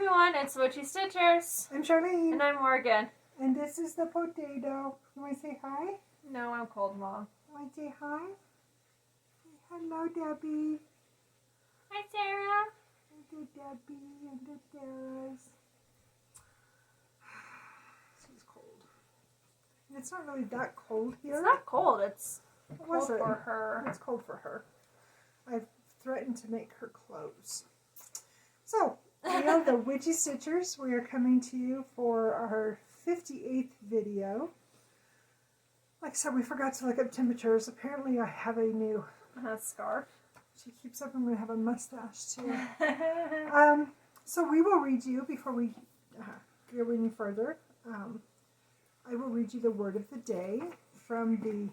everyone, it's Witchy Stitches. I'm Charlene. And I'm Morgan. And this is the potato. You want to say hi? No, I'm cold, Mom. You want to say hi? Hello, Debbie. Hi, Sarah. Hello, Debbie and the Sarahs. She's cold. And it's not really that cold here. It's not cold. It's cold it? for her. It's cold for her. I've threatened to make her clothes. So, we are the Witchy Stitchers. We are coming to you for our 58th video. Like I said, we forgot to look up temperatures. Apparently, I have a new Scarf. She keeps up. I'm going to have a mustache too. So we will read you before we go any further. I will read you the word of the day from the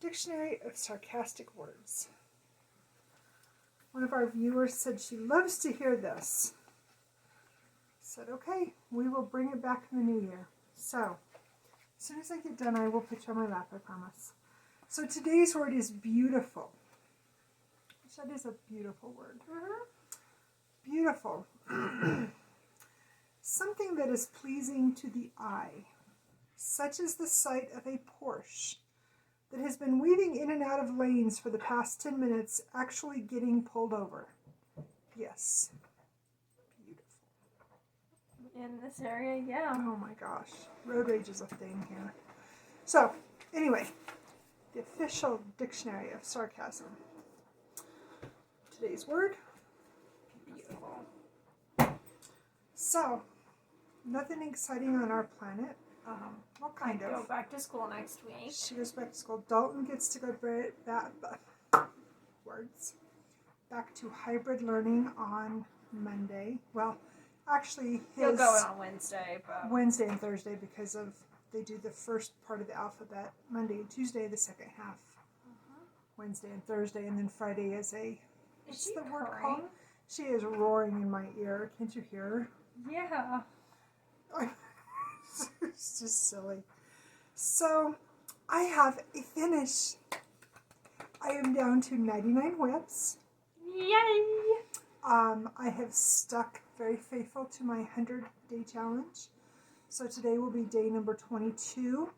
Dictionary of Sarcastic Words. One of our viewers said she loves to hear this. I said, okay, we will bring it back in the new year. So, as soon as I get done, I will put you on my lap, I promise. So today's word is beautiful. That is a beautiful word. Beautiful. Something that is pleasing to the eye, such as the sight of a Porsche that has been weaving in and out of lanes for the past 10 minutes, actually getting pulled over. Yes. Beautiful. In this area, yeah. Oh my gosh. Road rage is a thing here. So, anyway, the official dictionary of sarcasm. Today's word, beautiful. So, nothing exciting on our planet. What kind I of? go back to school next week. She goes back to school. Dalton gets to go back to hybrid learning on Monday. Well, actually, He'll go on Wednesday, but Wednesday and Thursday because of they do the first part of the alphabet Monday and Tuesday, the second half Wednesday and Thursday, and then Friday is a. What's the word called? She is roaring in my ear. Can't you hear her? Yeah. It's just silly. So, I have a finish. I am down to 99 whips. Yay! I have stuck very faithful to my 100-day challenge. So today will be day number 22.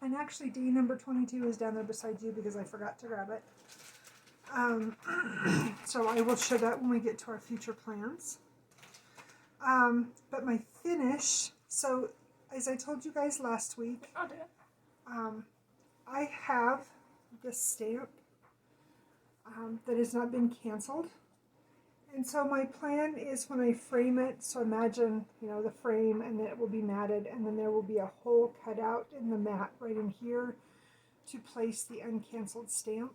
And actually, day number 22 is down there beside you because I forgot to grab it. So I will show that when we get to our future plans. But my finish, so as I told you guys last week, I'll do it. I have this stamp that has not been canceled. And so my plan is when I frame it, so imagine, the frame and then it will be matted and then there will be a hole cut out in the mat right in here to place the uncanceled stamp.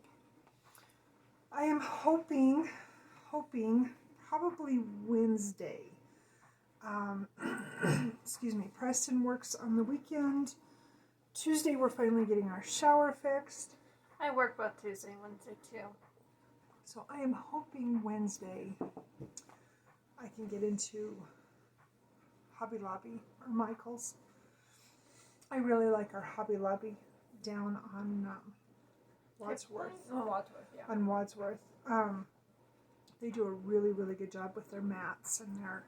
I am hoping probably Wednesday. Excuse me. Preston works on the weekend. Tuesday we're finally getting our shower fixed. I work both Tuesday and Wednesday too. So I am hoping Wednesday I can get into Hobby Lobby or Michael's. I really like our Hobby Lobby down on Wadsworth. Oh, Wadsworth, yeah. On Wadsworth. They do a really, really good job with their mats and their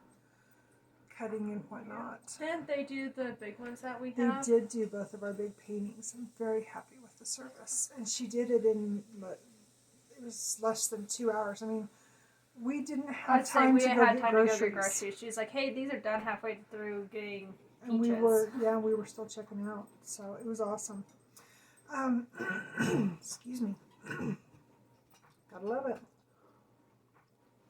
cutting and whatnot. Didn't they do the big ones that we They have? did do both of our big paintings. I'm very happy with the service. And she did it in, it was less than 2 hours. I mean, we didn't have time to go get groceries. She's like, hey, these are done halfway through getting peaches. And we were still checking out. So it was awesome. Excuse me. Gotta love it.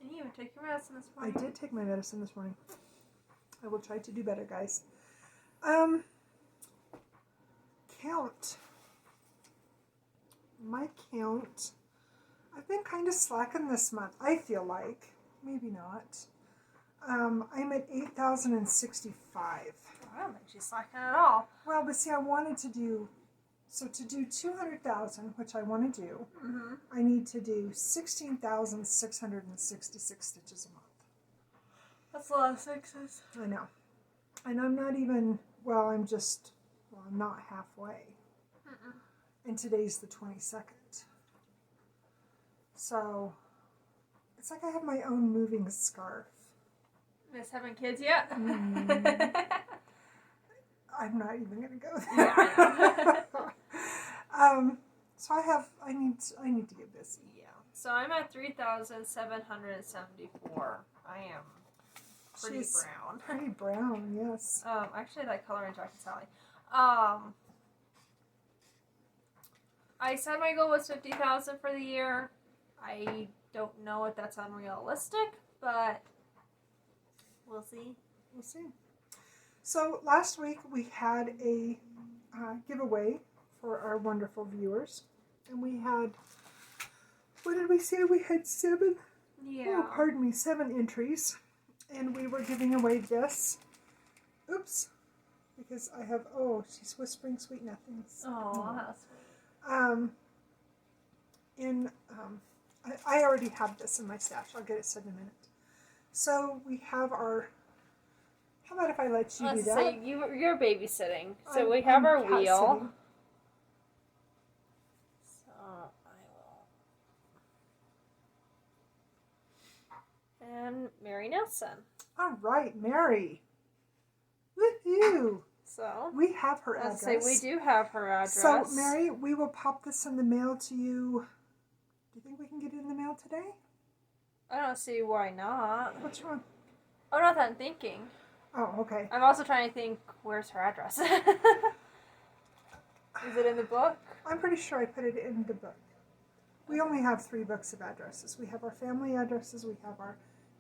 And you take your medicine this morning. I did take my medicine this morning. I will try to do better, guys. Count. My count. I've been kind of slacking this month. I feel like. Maybe not. I'm at 8,065. I don't think she's slacking at all. Well, but see, I wanted to do... So to do 200,000, which I want to do, I need to do 16,666 stitches a month. That's a lot of sixes. I know. And I'm not even, I'm not halfway. And today's the 22nd. So, it's like I have my own moving scarf. Miss having kids yet? I'm not even gonna go there. Yeah, I know. So I need to get busy. Yeah. So I'm at 3,774. I am pretty She's brown. Pretty brown, yes. Actually, I like color in Jack and Sally. I said my goal was 50,000 for the year. I don't know if that's unrealistic, but we'll see. We'll see. So last week we had a giveaway for our wonderful viewers, and we had, what did we say? We had 7. Yeah. Oh, pardon me, 7 entries, and we were giving away this. Oops, because I have. Oh, she's whispering sweet nothings. Oh, that's sweet. I already have this in my stash. I'll get it set in a minute. So we have our. How about if I let you do that? So you're babysitting. So we have our wheel. Sitting. So I will. And Mary Nelson. All right, Mary. Woohoo! So we have her address. Let's say we do have her address. So Mary, we will pop this in the mail to you. Do you think we can get it in the mail today? I don't see why not. What's wrong? Oh, not that I'm thinking. Oh, okay. I'm also trying to think, where's her address? Is it in the book? I'm pretty sure I put it in the book. We only have 3 books of addresses. We have our family addresses, we have our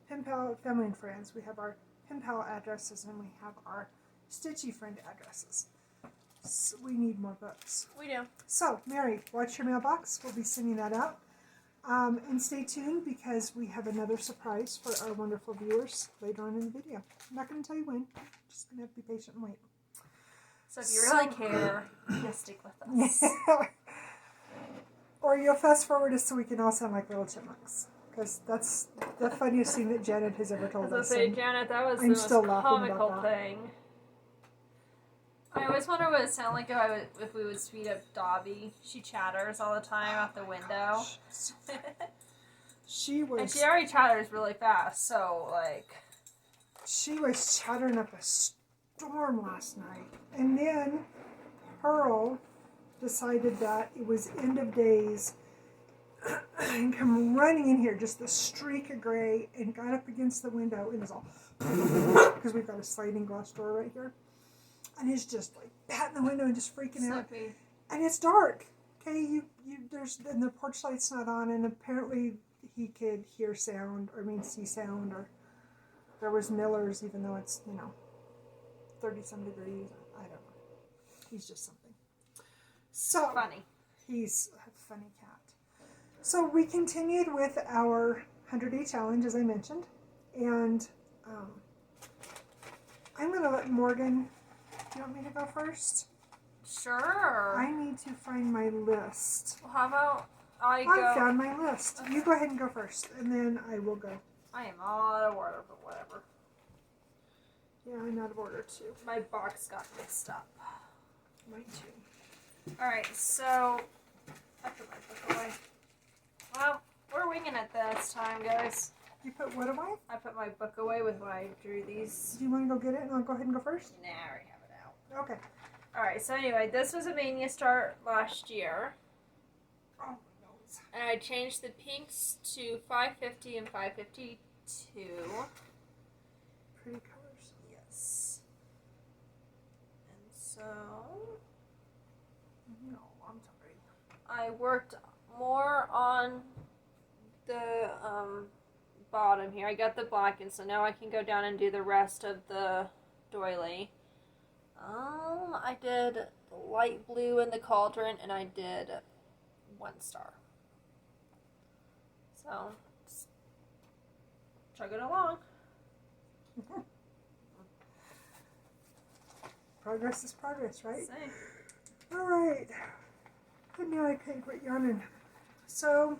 pen pal, family and friends, we have our pen pal addresses, and we have our Stitchy friend addresses. So we need more books. We do. So, Mary, watch your mailbox. We'll be sending that out. And stay tuned because we have another surprise for our wonderful viewers later on in the video. I'm not going to tell you when. Just going to have to be patient and wait. So if you really care, just stick with us. Or you'll fast forward us so we can all sound like little chipmunks. Because that's the funniest thing that Janet has ever told us. Say, Janet, that was the most comical thing. I always wonder what it sounded like if we would speed up Dobby. She chatters all the time out the window. She was... And she already chatters really fast, so, like... She was chattering up a storm last night. And then Pearl decided that it was end of days and come running in here, just the streak of gray, and got up against the window and was all... Because we've got a sliding glass door right here. And he's just like batting the window and just freaking out. And it's dark. Okay, and the porch light's not on, and apparently he could hear sound, see sound, or there was Miller's, even though it's, 30-some degrees. I don't know. He's just something. So funny. He's a funny cat. So we continued with our 100-day challenge, as I mentioned, and I'm going to let Morgan. Do you want me to go first? Sure. I need to find my list. Well, how about I found my list. Okay. You go ahead and go first, and then I will go. I am all out of order, but whatever. Yeah, I'm out of order too. My box got mixed up. Mine too. Alright, so I put my book away. Well, we're winging it this time, guys. You put what away? I put my book away with when I drew these. Do you want to go get it and I'll go ahead and go first? Nah, I already have it out. Okay. Alright, so anyway, this was a Mania start last year. Oh, my nose. And I changed the pinks to 550 and 552. Pretty colors. Yes. And so... No, I'm sorry. I worked more on the bottom here. I got the black, and so now I can go down and do the rest of the doily. I did the light blue in the cauldron, and I did 1 star. So, just chug it along. Progress is progress, right? Same. All right. And now I can't quit yawning. So,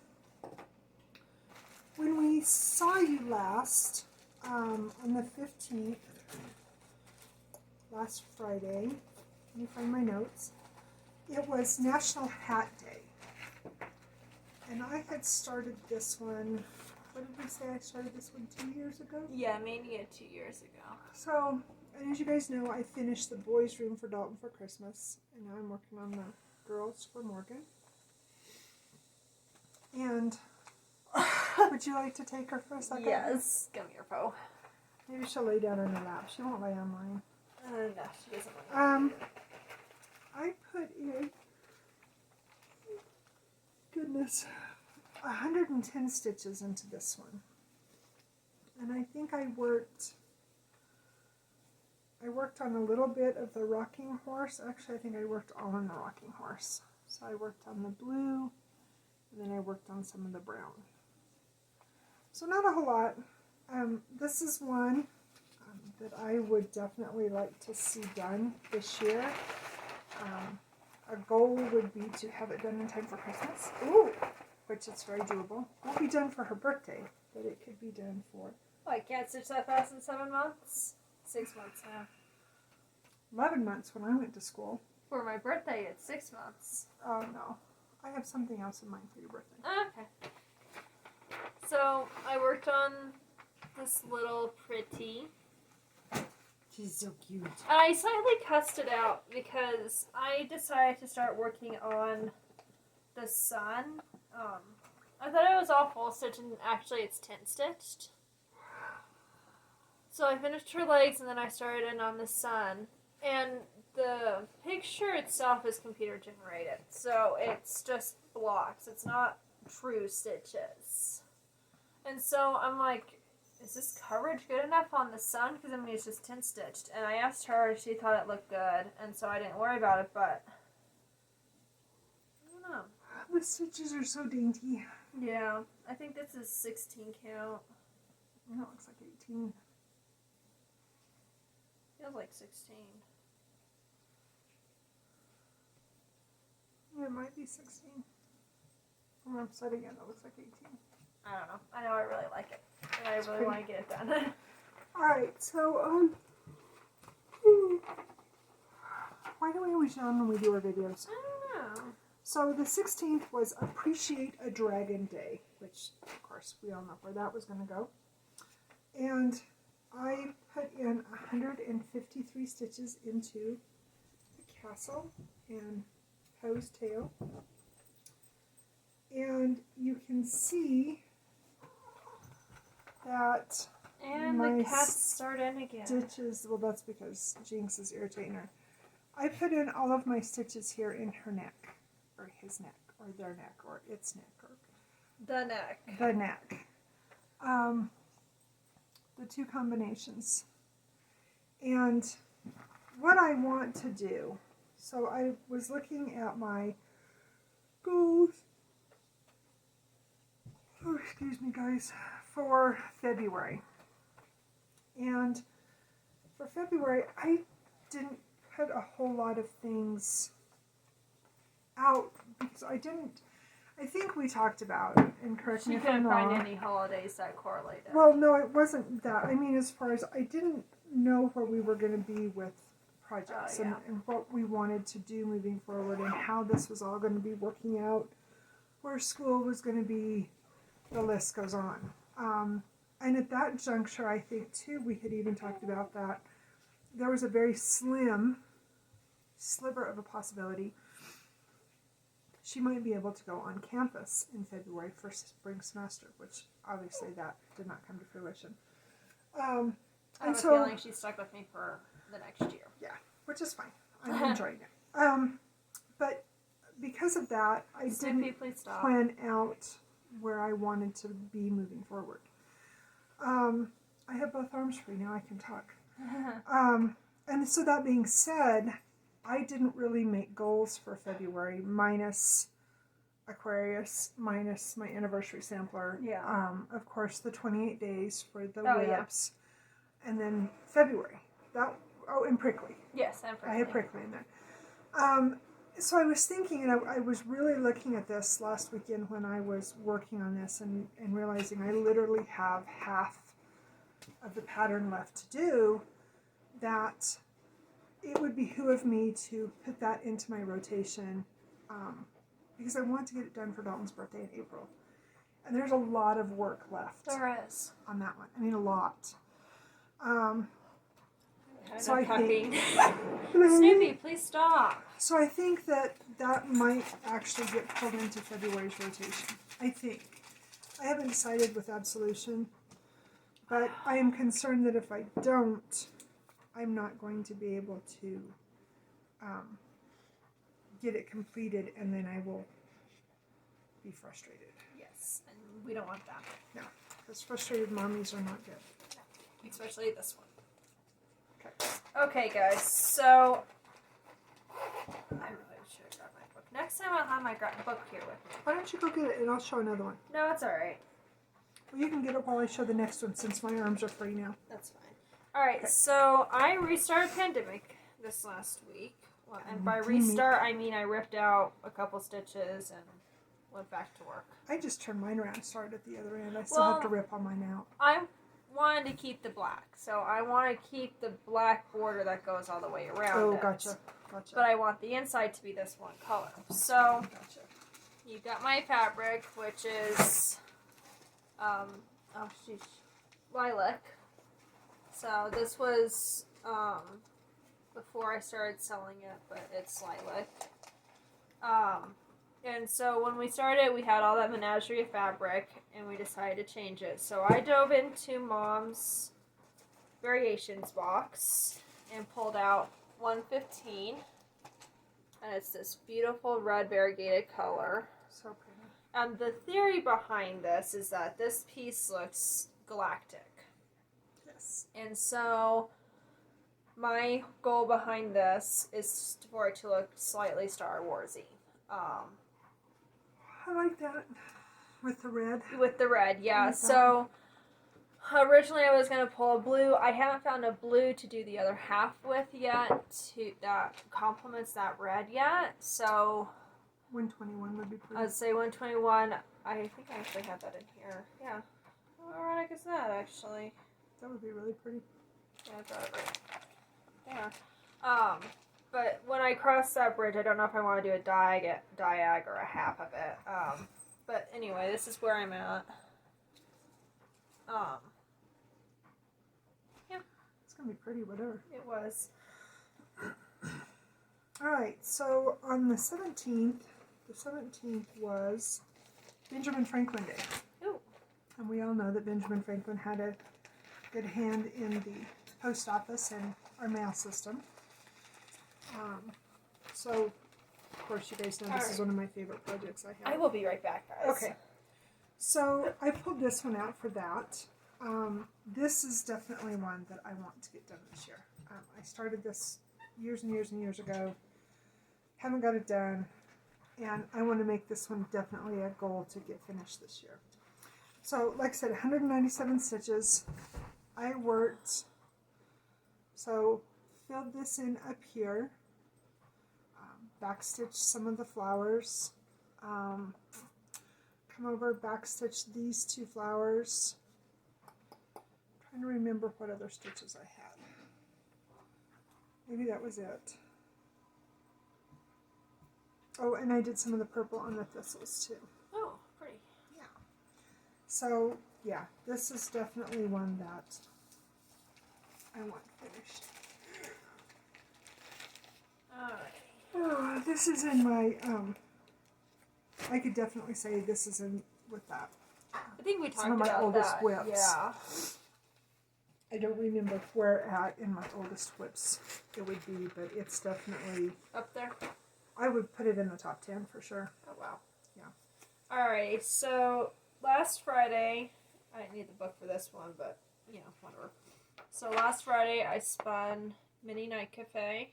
when we saw you last, on the 15th, last Friday, let me find my notes, it was National Hat Day. And I had started this one, what did we say? I started this one 2 years ago? Yeah, Mania 2 years ago. So, and as you guys know, I finished the boys' room for Dalton for Christmas, and now I'm working on the girls for Morgan. And would you like to take her for a second? Yes. Come here, Poe. Maybe she'll lay down on your lap. She won't lay on mine. No, she doesn't want to. I put in, goodness, 110 stitches into this one. And I think I worked on a little bit of the rocking horse. Actually, I think I worked all on the rocking horse. So I worked on the blue, and then I worked on some of the brown. So not a whole lot. This is one that I would definitely like to see done this year. A goal would be to have it done in time for Christmas. Ooh! Which is very doable. Won't be done for her birthday, but it could be done for... Oh, I can't stitch that fast in 7 months? 6 months now. 11 months when I went to school. For my birthday, it's 6 months. Oh, no. I have something else in mind for your birthday. Okay. So, I worked on this little pretty. She's so cute. I slightly cussed it out because I decided to start working on the sun. I thought it was all full stitch and actually it's 10 stitched. So I finished her legs and then I started in on the sun. And the picture itself is computer generated. So it's just blocks. It's not true stitches. And so I'm like, is this coverage good enough on the sun? Because I mean, it's just 10 stitched. And I asked her if she thought it looked good. And so I didn't worry about it, but I don't know. The stitches are so dainty. Yeah, I think this is 16 count. It looks like 18. Feels like 16. It might be 16. I'm upside again. It looks like 18. I don't know. I know I really like it. And I really want to get it done. Alright, so, why do we always yawn when we do our videos? I don't know. So the 16th was Appreciate a Dragon Day, which, of course, we all know where that was going to go. And I put in 153 stitches into the castle and Poe's tail. And you can see that And my the cat's starting again. stitches, well, that's because Jinx is irritating her. I put in all of my stitches here in her neck, or his neck, or their neck, or its neck, or The neck. the neck. The two combinations. And what I want to do, so I was looking at my goals, oh, excuse me guys, for February. And for February, I didn't put a whole lot of things out because I think we talked about, and correct me She if I'm couldn't wrong. find any holidays that correlated. Well, no, it wasn't that. I mean, as far as I didn't know where we were going to be with projects yeah. and what we wanted to do moving forward and how this was all going to be working out, where school was going to be, the list goes on. And at that juncture, I think, too, we had even talked about that there was a very slim sliver of a possibility she might be able to go on campus in February for spring semester, which obviously that did not come to fruition. I have a and so, feeling she's stuck with me for the next year. yeah, which is fine. I'm enjoying it. But because of that, I Snippy, didn't please stop. plan out where I wanted to be moving forward. I have both arms free now. I can talk. And so that being said, I didn't really make goals for February, minus Aquarius, minus my anniversary sampler. Yeah. Of course, the 28 days for the yeah. whips. And then February. And Prickly. Yes, and Prickly. I had Prickly in there. So I was thinking, and I was really looking at this last weekend when I was working on this and realizing I literally have half of the pattern left to do, that it would behoove me to put that into my rotation because I want to get it done for Dalton's birthday in April. And there's a lot of work left There is. on that one. I mean, a lot. So I'm I talking. think... Snoopy, please stop. So I think that might actually get pulled into February's rotation. I think. I haven't decided with Absolution, but I am concerned that if I don't, I'm not going to be able to get it completed, and then I will be frustrated. Yes, and we don't want that. No, because frustrated mommies are not good. No, especially this one. Okay. Okay, guys, so I really should have grabbed my book. Next time I'll have my book here with me. Why don't you go get it, and I'll show another one. No, it's alright. Well, you can get it while I show the next one, since my arms are free now. That's fine. Alright, so I restarted Pandemic this last week. Well, and by restart, I mean I ripped out a couple stitches and went back to work. I just turned mine around and started at the other end. I still have to rip all mine out. I wanted to keep the black, so I want to keep the black border that goes all the way around. Oh, gotcha. But I want the inside to be this one color. So, gotcha. You got my fabric, which is, lilac. So this was, before I started selling it, but it's lilac. And so when we started, we had all that menagerie of fabric, and we decided to change it. So I dove into Mom's Variations box and pulled out 115. And it's this beautiful red variegated color. So pretty. And the theory behind this is that this piece looks galactic. Yes. And so my goal behind this is for it to look slightly Star Warsy. I like that. With the red. With the red, yeah. So originally I was going to pull a blue. I haven't found a blue to do the other half with yet that complements that red yet. So 121 would be pretty. I'd say 121. I think I actually have that in here. Yeah. How ironic is that, actually? That would be really pretty. Yeah, I got it right there. But when I cross that bridge, I don't know if I want to do a diag or a half of it. But anyway, this is where I'm at. Yeah. It's going to be pretty, whatever. It was. Alright, so on the 17th was Benjamin Franklin Day. Ooh. And we all know that Benjamin Franklin had a good hand in the post office and our mail system. So, of course, you guys know this is one of my favorite projects I have. I will be right back, guys. Okay. So, I pulled this one out for that. This is definitely one that I want to get done this year. I started this years and years and years ago. Haven't got it done. And I want to make this one definitely a goal to get finished this year. So, like I said, 197 stitches. I worked, so filled this in up here. Backstitch some of the flowers. Come over, backstitch these two flowers. Trying to remember what other stitches I had. Maybe that was it. Oh, and I did some of the purple on the thistles too. Oh, pretty. Yeah. So, yeah, this is definitely one that I want finished. Alright. Oh, this is in my, I could definitely say this is in with that. I think we talked Some of my about oldest that. whips. Yeah. I don't remember where at in my oldest whips it would be, but it's definitely... Up there? I would put it in the top 10 for sure. Oh, wow. Yeah. Alright, so last Friday, I didn't need the book for this one, but, you know, whatever. So last Friday, I spun Mini Night Cafe.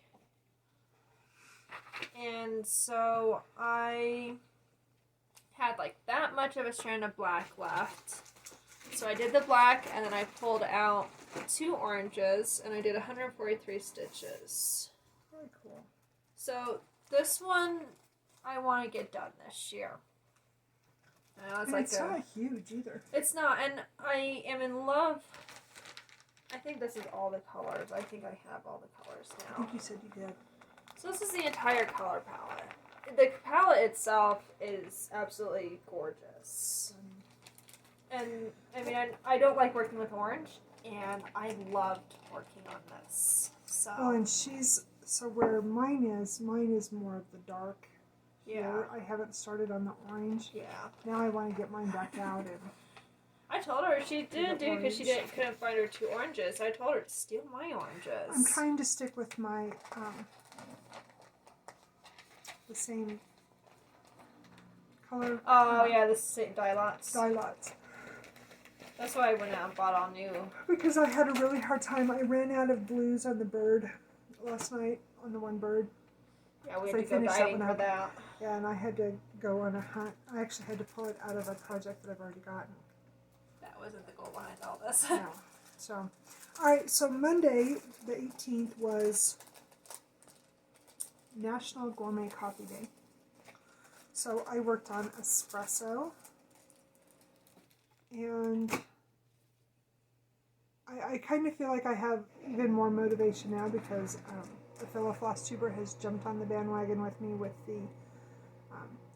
And so I had like that much of a strand of black left. So I did the black, and then I pulled out 2 oranges, and I did 143 stitches. Very cool. So this one I want to get done this year. And it's not huge either. It's not, and I am in love. I think this is all the colors. I think I have all the colors now. I think you said you did. So this is the entire color palette. The palette itself is absolutely gorgeous. And I mean, I don't like working with orange, and I loved working on this. So. Oh, and so where mine is more of the dark. Yeah. Here. I haven't started on the orange. Yeah. Now I want to get mine back out and. I told her she didn't do because she couldn't find her 2 oranges. I told her to steal my oranges. I'm trying to stick with my the same color. Oh yeah, the same dye lots. Dye lots. That's why I went out and bought all new. Because I had a really hard time. I ran out of blues on the bird last night on the one bird. Yeah, we had to go dyeing for that. Yeah, and I had to go on a hunt. I actually had to pull it out of a project that I've already gotten. That wasn't the goal behind all this. No. So, alright, so Monday, the 18th, was National Gourmet Coffee Day. So I worked on espresso, and I kind of feel like I have even more motivation now because the fellow Flosstuber has jumped on the bandwagon with me with the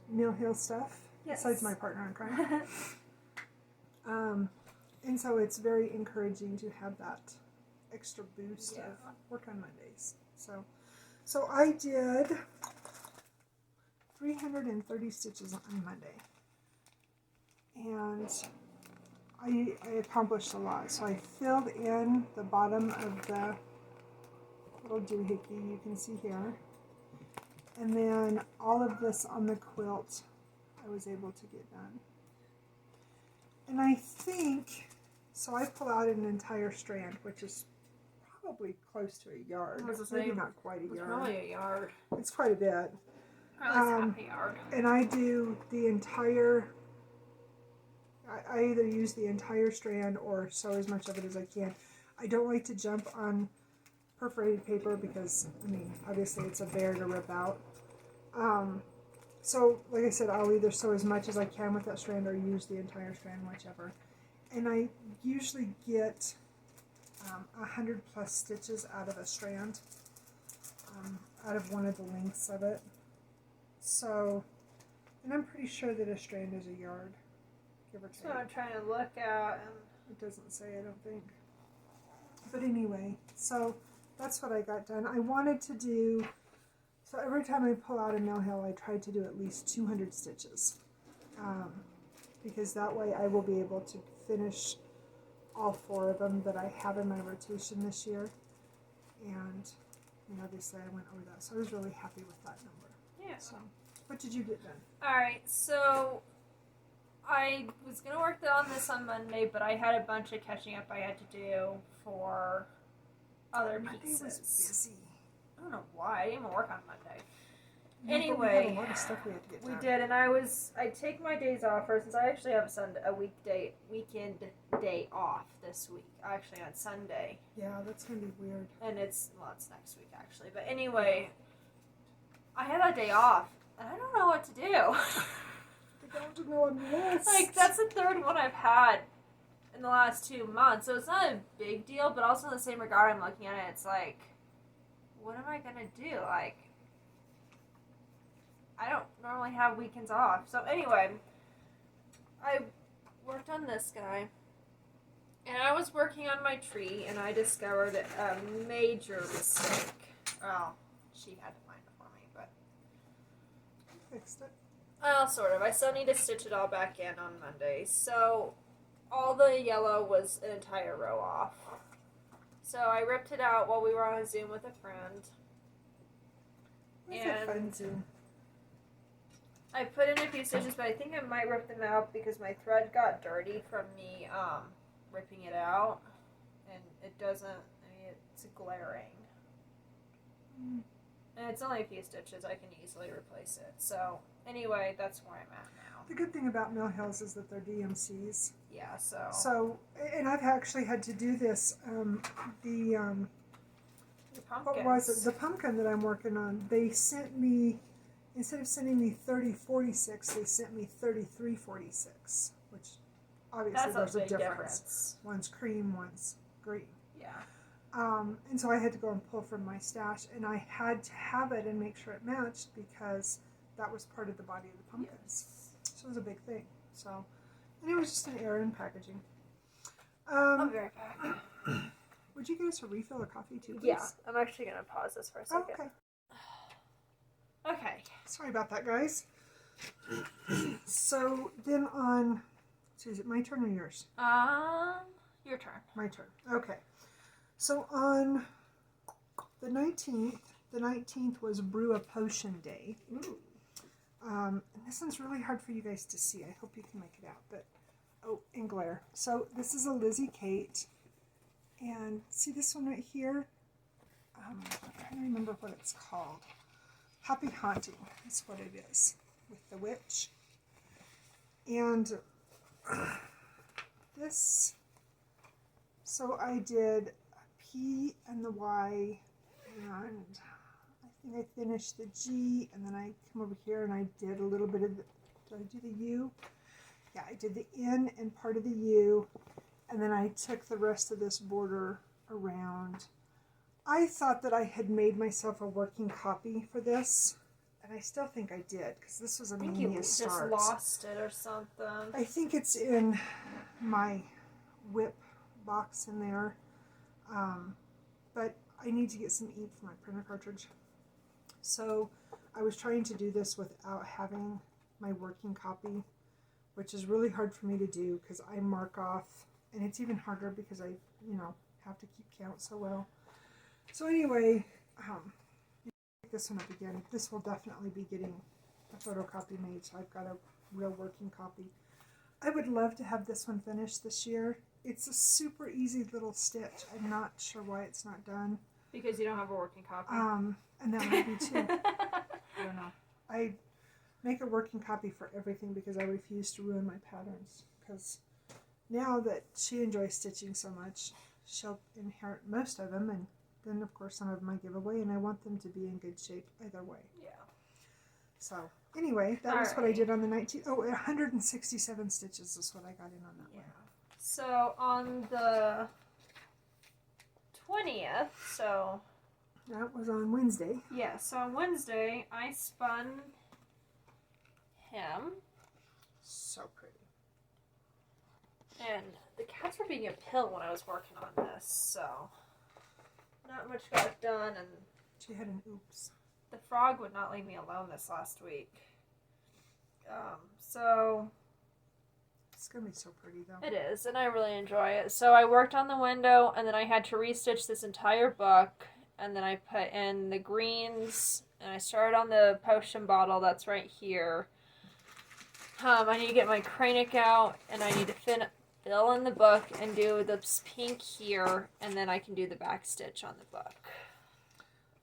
Mill Hill stuff, besides my partner in crime. And so it's very encouraging to have that extra boost of work on Mondays. So I did 330 stitches on Monday. And I accomplished a lot. So I filled in the bottom of the little doohickey you can see here. And then all of this on the quilt I was able to get done. And I think, so I pull out an entire strand, which is probably close to a yard. Maybe not quite a yard. It's probably a yard. It's quite a bit. Probably half a yard. And I do the entire, I either use the entire strand or sew as much of it as I can. I don't like to jump on perforated paper because, I mean, obviously it's a bear to rip out. So, like I said, I'll either sew as much as I can with that strand or use the entire strand, whichever. And I usually get 100 plus stitches out of a strand, out of one of the lengths of it. So, and I'm pretty sure that a strand is a yard, give or take. That's what I'm trying to look at. It doesn't say, I don't think. But anyway, so that's what I got done. I wanted to do, so every time I pull out a mill hill, I try to do at least 200 stitches. Because that way I will be able to finish all 4 of them that I have in my rotation this year. And obviously I went over that, so I was really happy with that number. Yeah. So, what did you get done? Alright, so I was going to work on this on Monday, but I had a bunch of catching up I had to do for other pieces. Monday was busy. I don't know why. I didn't even work on Monday. Anyway, we had a lot of stuff we had to get done. We did, and I take my days off, or since I actually have a weekend day off this week, actually on Sunday. Yeah, that's going to be weird. And it's next week actually, but anyway, I had that day off, and I don't know what to do. I don't know on the list. Like, that's the 3rd one I've had in the last 2 months, so it's not a big deal, but also in the same regard I'm looking at it, it's like, what am I going to do? Like, I don't normally have weekends off. So anyway, I worked on this guy, and I was working on my tree, and I discovered a major mistake. Well, she had to find it for me, but Fixed it. well, sort of. I still need to stitch it all back in on Monday. So all the yellow was an entire row off. So I ripped it out while we were on a Zoom with a friend. It's a fun Zoom. I put in a few stitches, but I think I might rip them out because my thread got dirty from me ripping it out, and it doesn't. I mean, it's glaring, and it's only a few stitches. I can easily replace it. So anyway, that's where I'm at now. The good thing about mill hills is that they're DMCs. Yeah. So, and I've actually had to do this. The what was it? The pumpkin that I'm working on. They sent me. Instead of sending me 3046, they sent me 3346, which obviously there's a difference. One's cream, one's green. Yeah. And so I had to go and pull from my stash, and I had to have it and make sure it matched because that was part of the body of the pumpkins. So it was a big thing. So And it was just an error in packaging. I'll be right back. Would you get us a refill of coffee too, please? Yeah, I'm actually going to pause this for a Oh, second. okay. Okay. Sorry about that, guys. So then on, so is it my turn or yours? Your turn. My turn. Okay. So on the 19th was Brew a Potion Day. Ooh. And this one's really hard for you guys to see. I hope you can make it out, but oh, and glare. So this is a Lizzie Kate, and see this one right here? I'm trying to remember what it's called. Happy Haunting is what it is, with the witch. And this, so I did a P and the Y, and I think I finished the G, and then I come over here and I did a little bit of the, did I do the U? Yeah, I did the N and part of the U, and then I took the rest of this border around. I thought that I had made myself a working copy for this, and I still think I did, because this was a Mania Stars. Just lost it or something. I think it's in my whip box in there, but I need to get some ink for my printer cartridge. So I was trying to do this without having my working copy, which is really hard for me to do because I mark off, and it's even harder because I, have to keep count so well. So anyway, pick this one up again. This will definitely be getting a photocopy made, so I've got a real working copy. I would love to have this one finished this year. It's a super easy little stitch. I'm not sure why it's not done. Because you don't have a working copy. And that might be too. I don't know. I make a working copy for everything because I refuse to ruin my patterns. Because now that she enjoys stitching so much, she'll inherit most of them, and then of course some of them I give away, and I want them to be in good shape either way. Yeah. So anyway, that was what I did on the 19th. Oh, 167 stitches is what I got in on that one. So on the 20th, so... That was on Wednesday. Yeah, so on Wednesday, I spun him. So pretty. And the cats were being a pill when I was working on this, so not much got done, and she had an oops. The frog would not leave me alone this last week. So it's gonna be so pretty though. It is, and I really enjoy it. So I worked on the window, and then I had to restitch this entire book, and then I put in the greens, and I started on the potion bottle that's right here. I need to get my cranic out, and I need to fill in the book and do this pink here, and then I can do the back stitch on the book.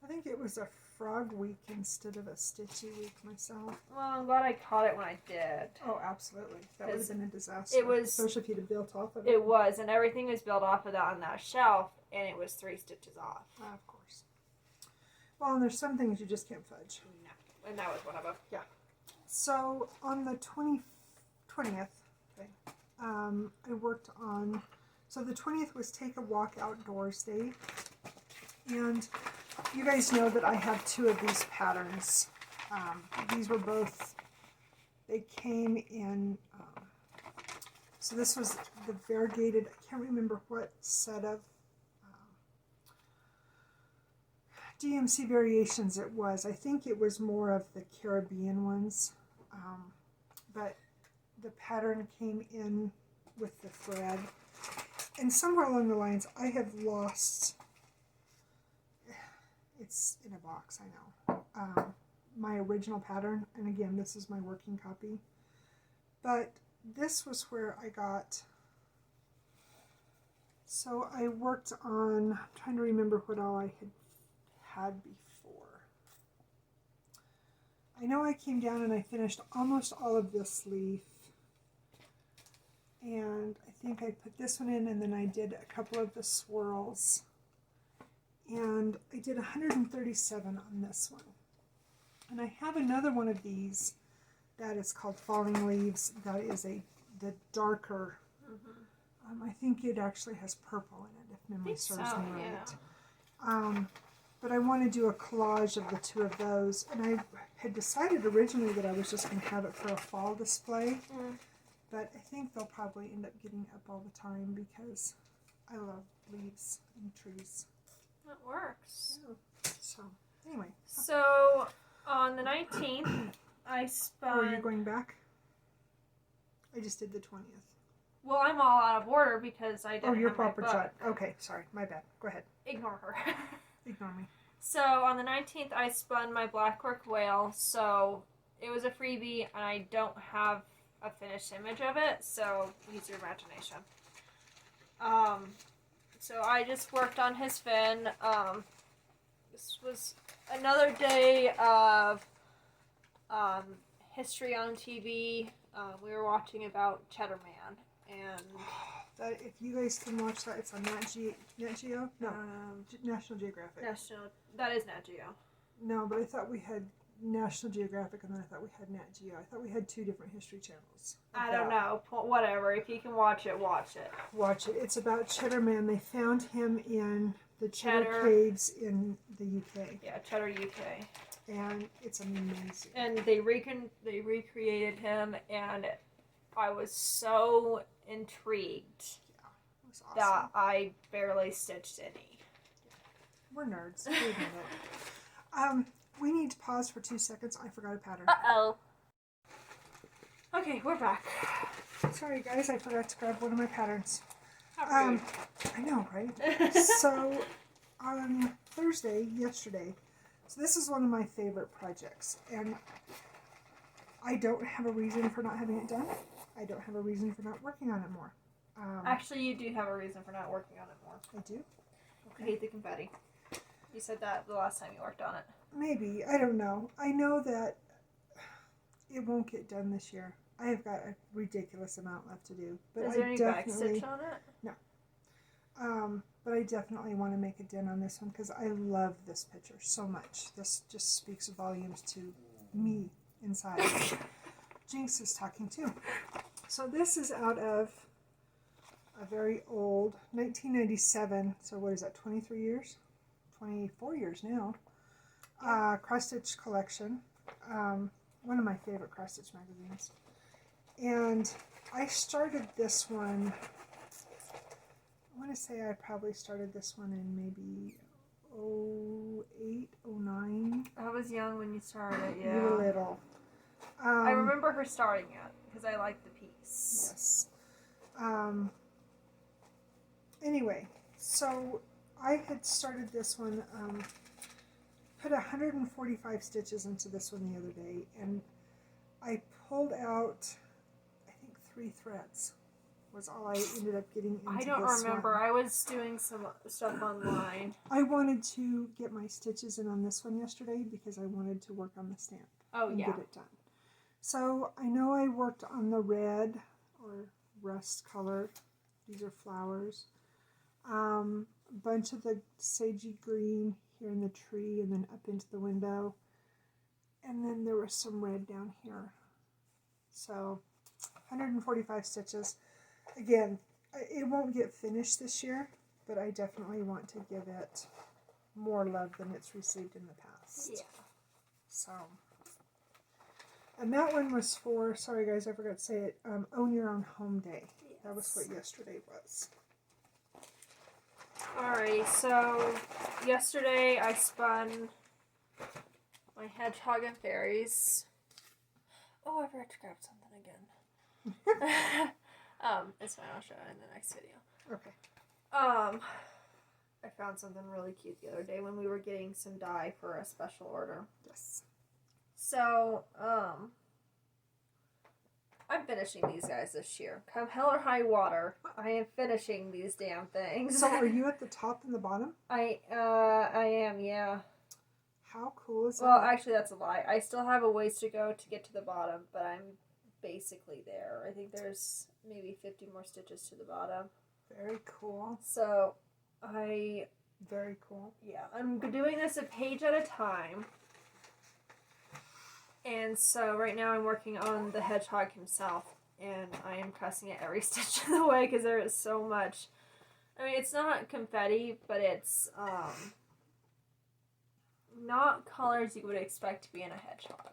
I think it was a frog week instead of a stitchy week myself. Well, I'm glad I caught it when I did. Oh, absolutely. That would have been a disaster. It was, especially if you'd have built off of it. It was, and everything was built off of that on that shelf, and it was 3 stitches off. Of course. Well, and there's some things you just can't fudge. No. And that was one of them. Yeah. So on the 20th, okay, I worked on, so the 20th was Take a Walk Outdoors Day, and you guys know that I have 2 of these patterns. These were both, they came in, so this was the variegated, I can't remember what set of DMC variations it was. I think it was more of the Caribbean ones, but the pattern came in with the thread, and somewhere along the lines I have lost, it's in a box, I know, my original pattern, and again this is my working copy, but this was where I got, so I worked on, I'm trying to remember what all I had before. I know I came down and I finished almost all of this leaf, and I think I put this one in, and then I did a couple of the swirls, and I did 137 on this one. And I have another one of these that is called Falling Leaves. That is the darker. I think it actually has purple in it, if memory serves me right. Yeah. But I want to do a collage of the 2 of those, and I had decided originally that I was just going to have it for a fall display, But I think they'll probably end up getting up all the time because I love leaves and trees. That works. Yeah. So, anyway. So, on the 19th, I spun... Oh, are you going back? I just did the 20th. Well, I'm all out of order because I didn't your have my proper book. chart. Okay, sorry. My bad. Go ahead. Ignore her. Ignore me. So, on the 19th, I spun my Blackwork Whale, so it was a freebie, and I don't have a finished image of it, so use your imagination. So I just worked on his fin. This was another day of history on TV. We were watching about Cheddar Man, and That, if you guys can watch that, it's on Nat Geo? No, National Geographic. That is Nat Geo. No, but I thought we had National Geographic, and then I thought we had Nat Geo. I thought we had two different history channels. I don't know. Whatever. If you can watch it, watch it. Watch it. It's about Cheddar Man. They found him in the Cheddar Caves in the UK. Yeah, Cheddar UK. And it's amazing. And they recreated him, and I was so intrigued Awesome. that I barely stitched any. We're nerds. We admit it. We need to pause for 2 seconds. I forgot a pattern. Uh-oh. Okay, we're back. Sorry, guys. I forgot to grab one of my patterns. How rude. I know, right? So, on Thursday, yesterday, so this is one of my favorite projects, and I don't have a reason for not having it done. I don't have a reason for not working on it more. Actually, you do have a reason for not working on it more. I do? I hate the confetti. You said that the last time you worked on it. Maybe. I don't know. I know that it won't get done this year. I have got a ridiculous amount left to do. But Is there any backstitch on it? No. But I definitely want to make a dent on this one because I love this picture so much. This just speaks volumes to me inside. Jinx is talking too. So this is out of a very old 1997. So what is that? 23 years? 24 years now. Cross stitch collection. One of my favorite cross stitch magazines. And I started this one. I want to say I probably started this one in maybe 08, 09. I was young when you started it, yeah. You were little. I remember her starting it because I liked the piece. Yes. Anyway, so I had started this one, put 145 stitches into this one the other day, and I pulled out, I think, 3 threads. Was all I ended up getting into I don't remember. I was doing some stuff online. I wanted to get my stitches in on this one yesterday because I wanted to work on the stamp and get it done. So I know I worked on the red or rust color. These are flowers. A bunch of the sagey green here in the tree and then up into the window. And then there was some red down here. So 145 stitches. Again, it won't get finished this year, but I definitely want to give it more love than it's received in the past. Yeah. So, and that one was for, sorry guys, I forgot to say it, Own Your Own Home Day. Yes. That was what yesterday was. Alrighty, so yesterday I spun my Hedgehog and Fairies. Oh, I forgot to grab something again. It's fine, I'll show it in the next video. Okay. I found something really cute the other day when we were getting some dye for a special order. Yes. So, I'm finishing these guys this year. Come hell or high water, I am finishing these damn things. So are you at the top and the bottom? I am, yeah. How cool is that? Well, actually, that's a lie. I still have a ways to go to get to the bottom, but I'm basically there. I think there's maybe 50 more stitches to the bottom. Very cool. So, Very cool. Yeah, I'm doing this a page at a time. And so, right now I'm working on the hedgehog himself, and I am pressing it every stitch of the way because there is so much. I mean, it's not confetti, but it's, not colors you would expect to be in a hedgehog.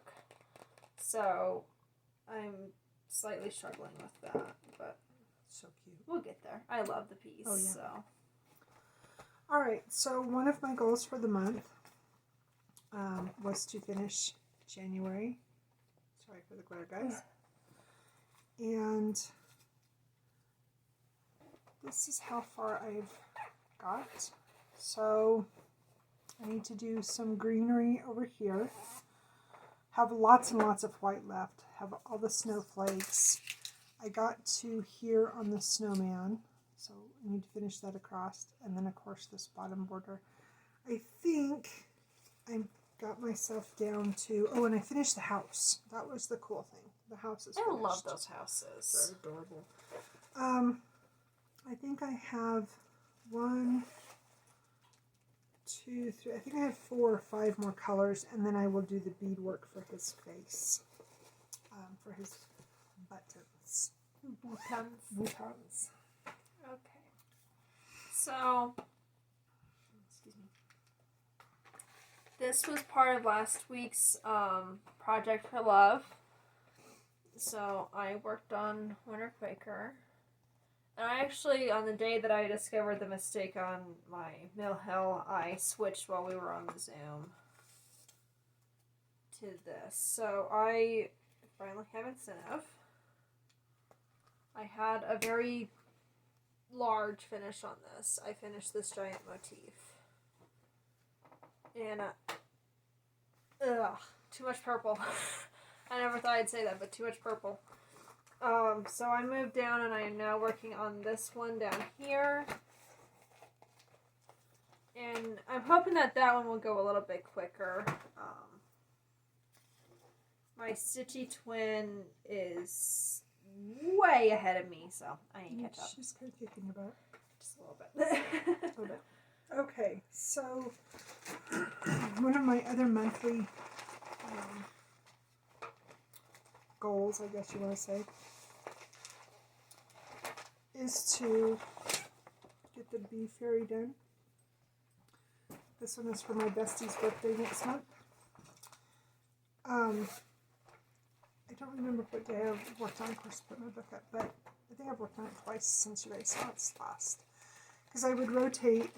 So, I'm slightly struggling with that, but So cute. we'll get there. I love the piece. Oh, yeah. So. All right, so one of my goals for the month was to finish January. Sorry for the glare, guys. And this is how far I've got. So I need to do some greenery over here. Have lots and lots of white left. Have all the snowflakes. I got to here on the snowman. So I need to finish that across. And then, of course, this bottom border. I think I got myself down to... Oh, and I finished the house. That was the cool thing. The house is finished. I love those houses. They're adorable. I think I have 1, 2, 3. I think I have 4 or 5 more colors. And then I will do the beadwork for his face. For his buttons. Buttons. Okay. So, excuse me. This was part of last week's Project for Love. So, I worked on Winter Quaker. And I actually, on the day that I discovered the mistake on my Mill Hill, I switched while we were on the Zoom to this. So, I finally have incentive. I had a very large finish on this. I finished this giant motif. And, too much purple. I never thought I'd say that, but too much purple. So I moved down and I am now working on this one down here. And I'm hoping that that one will go a little bit quicker. My Stitchy twin is way ahead of me, so I need to catch up. She's kind of kicking your butt. Just a little bit. A little bit. Okay, so one of my other monthly goals, I guess you want to say, is to get the bee fairy done. This one is for my bestie's birthday next month. I don't remember what day I've worked on. Of course, I put my book up, but I think I've worked on it twice since you guys saw it last. Because I would rotate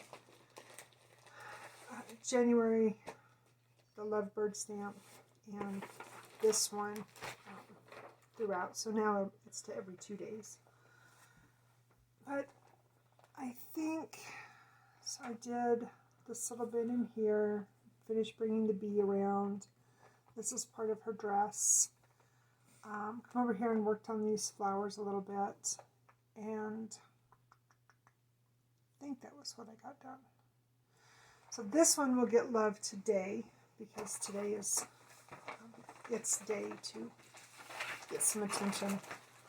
January, the Lovebird stamp, and this one throughout. So now it's to every 2 days. But I think, so I did this little bit in here, finished bringing the bee around. This is part of her dress. Come over here and worked on these flowers a little bit. And I think that was what I got done. So this one will get love today, because today is its day to get some attention.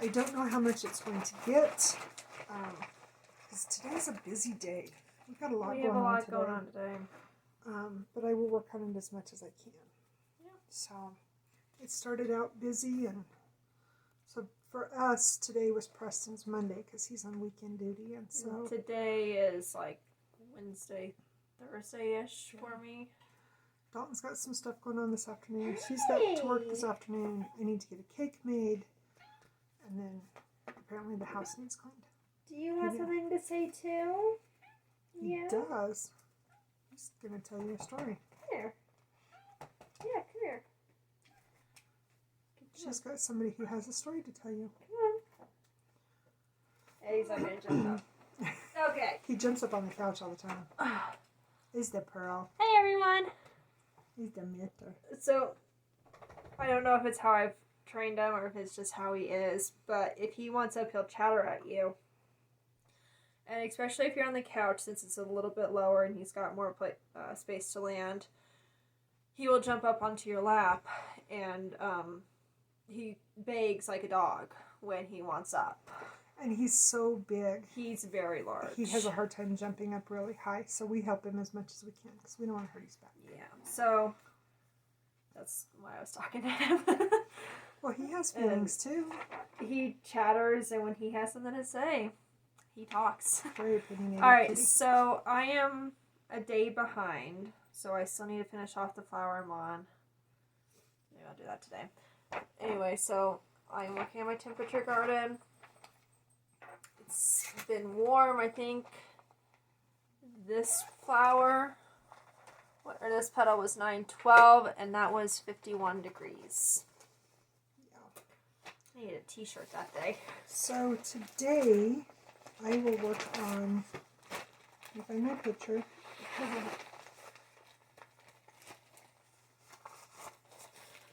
I don't know how much it's going to get, because today's a busy day. We've got a lot going on today. But I will work on it as much as I can. Yeah. So it started out busy, and so for us, today was Preston's Monday, because he's on weekend duty, and so... Today is like Wednesday, Thursday-ish for me. Dalton's got some stuff going on this afternoon. She's got to work this afternoon. I need to get a cake made, and then apparently the house needs cleaned. Do you have something to say too? He does. He's going to tell you a story. Come here. Yeah, come here. She's got somebody who has a story to tell you. Come on. He's not going to jump up. Okay. He jumps up on the couch all the time. He's the pearl. Hey, everyone. He's the mitter. So, I don't know if it's how I've trained him or if it's just how he is, but if he wants up, he'll chatter at you. And especially if you're on the couch, since it's a little bit lower and he's got more space to land, he will jump up onto your lap, and he begs like a dog when he wants up. And he's so big. He's very large. He has a hard time jumping up really high, so we help him as much as we can, because we don't want to hurt his back. Yeah, so that's why I was talking to him. Well, he has feelings too. He chatters, and when he has something to say, he talks. Very opinionated. Alright, so I am a day behind, so I still need to finish off the flower I'm on. Maybe I'll do that today. Anyway, so I'm looking at my temperature garden. It's been warm. I think this flower, or this petal was 912, and that was 51 degrees. Yeah. I needed a t-shirt that day. So today I will work on, let me find my picture.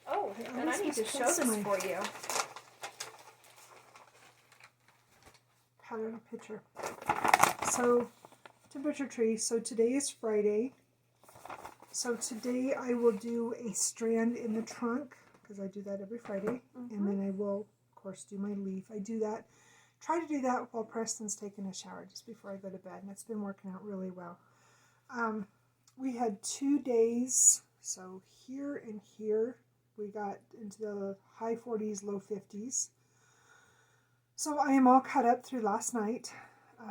Oh, and I need to show this for you. Pattern picture. So, temperature tree. So today is Friday. So today I will do a strand in the trunk, because I do that every Friday. And then I will, of course, do my leaf. I do that, try to do that while Preston's taking a shower just before I go to bed. And it's been working out really well. We had 2 days, so here and here, we got into the high 40s, low 50s. So I am all cut up through last night.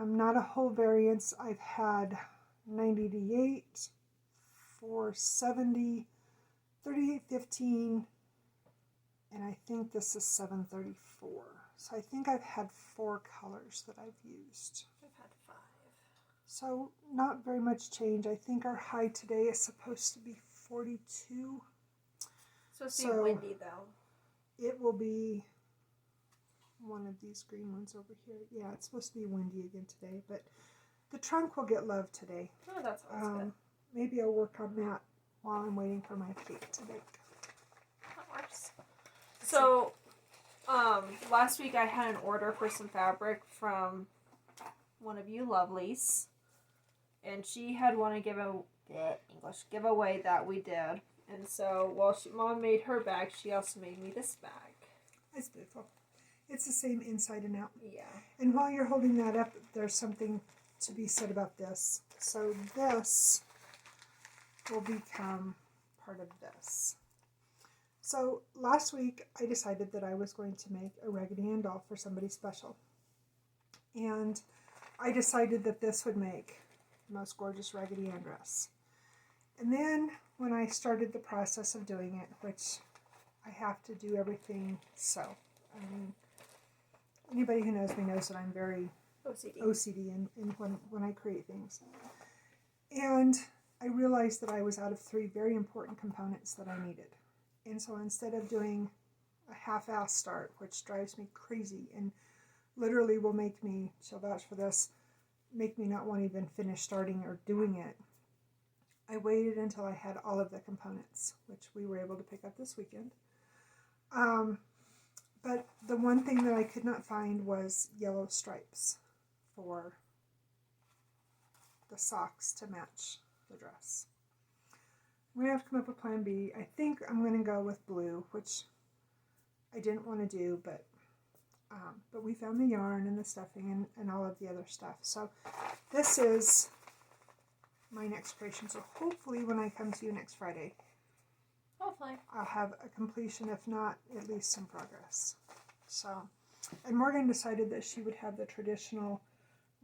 Not a whole variance. I've had 98, 470, 3815, and I think this is 734. So I think I've had 4 colors that I've used. I've had 5. So not very much change. I think our high today is supposed to be 42. It's supposed to be windy though. It will be one of these green ones over here. Yeah, it's supposed to be windy again today, but the trunk will get love today. Oh, that's always good. Maybe I'll work on that while I'm waiting for my cake to bake. That works. So, last week I had an order for some fabric from one of you lovelies, and she had one to give away that we did. And so while Mom made her bag, she also made me this bag. It's beautiful. It's the same inside and out. Yeah. And while you're holding that up, there's something to be said about this. So this will become part of this. So last week I decided that I was going to make a Raggedy Ann doll for somebody special. And I decided that this would make the most gorgeous Raggedy Ann dress. And then when I started the process of doing it, which I have to do everything so. I mean, anybody who knows me knows that I'm very OCD in when I create things. And I realized that I was out of 3 very important components that I needed. And so instead of doing a half-ass start, which drives me crazy and literally will make me, she'll vouch for this, make me not want to even finish starting or doing it, I waited until I had all of the components, which we were able to pick up this weekend. But the one thing that I could not find was yellow stripes for the socks to match the dress. I'm going to have to come up with plan B. I think I'm going to go with blue, which I didn't want to do, but we found the yarn and the stuffing and all of the other stuff. So this is my next creation. So hopefully when I come to you next Friday, hopefully I'll have a completion, if not at least some progress. So, and Morgan decided that she would have the traditional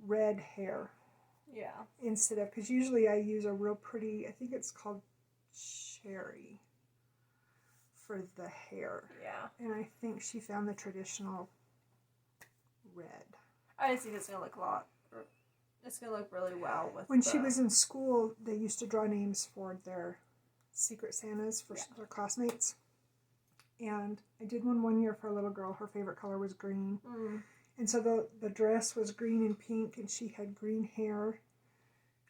red hair. Yeah. Instead of, because usually I use a real pretty, I think it's called cherry for the hair. Yeah. And I think she found the traditional red. I just think it's going to look it's going to look really well with When she was in school, they used to draw names for their Secret Santas for their classmates. And I did one year for a little girl. Her favorite color was green. Mm. And so the dress was green and pink, and she had green hair.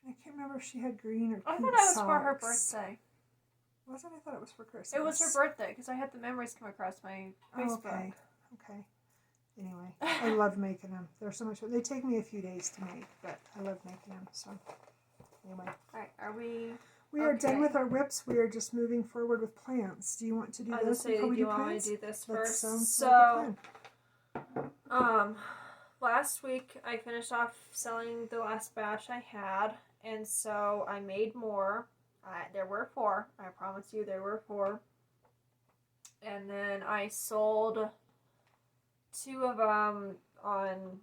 I can't remember if she had green or pink I thought it was socks. for her birthday. Was it? I thought it was for Christmas. It was her birthday, because I had the memories come across my Facebook. Okay. Anyway, I love making them. They're so much fun. They take me a few days to make, but I love making them. So, anyway. Alright, are we... We are done with our whips. We are just moving forward with plants. Do you want to do this before we do plants? Do you want me to do this first? Sounds so, like a plan. Last week I finished off selling the last batch I had, and so I made more. There were 4. I promise you there were 4. And then I sold 2 of them on